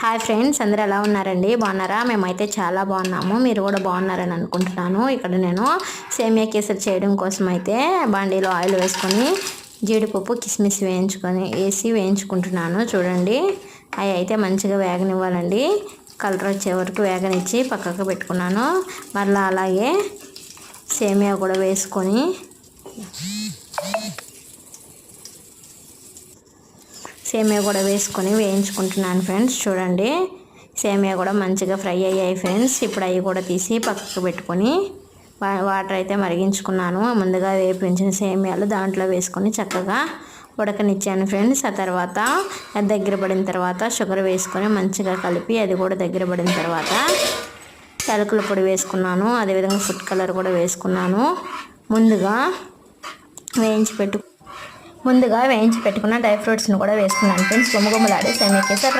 Hi friends, అందరూ ఎలా ఉన్నారండి? బాగున్నారా? మేమైతే చాలా బాగున్నాము. మీరు కూడా బాగున్నారని అనుకుంటున్నాను. ఇక్కడ నేను సేమియా కేసరి చేయడం కోసం అయితే బాండీలో ఆయిల్ వేసుకొని జీడిపప్పు కిస్మిస్ వేయించుకుంటున్నాను. చూడండి, అవి అయితే మంచిగా వేగనివ్వాలండి. కలర్ వచ్చే వరకు వేగనిచ్చి పక్కకు పెట్టుకున్నాను. మళ్ళీ అలాగే సేమియా కూడా వేసుకొని వేయించుకుంటున్నాను ఫ్రెండ్స్. చూడండి, సేమియా కూడా మంచిగా ఫ్రై అయ్యాయి ఫ్రెండ్స్. ఇప్పుడు అవి కూడా తీసి పక్కకు పెట్టుకొని వాటర్ అయితే మరిగించుకున్నాను. ముందుగా వేపించిన సేమియాలు దాంట్లో వేసుకొని చక్కగా ఉడకనిచ్చాను ఫ్రెండ్స్. ఆ తర్వాత అది దగ్గర పడిన తర్వాత షుగర్ వేసుకొని మంచిగా కలిపి అది కూడా దగ్గర పడిన తర్వాత యాలకుల పొడి వేసుకున్నాను. అదేవిధంగా ఫుడ్ కలర్ కూడా వేసుకున్నాను. ముందుగా వేయించి పెట్టుకున్న డ్రై ఫ్రూట్స్ని కూడా వేసుకున్నాను ఫ్రెండ్స్. గుమ్మగుమ్మలాడే సేమియా కేసరి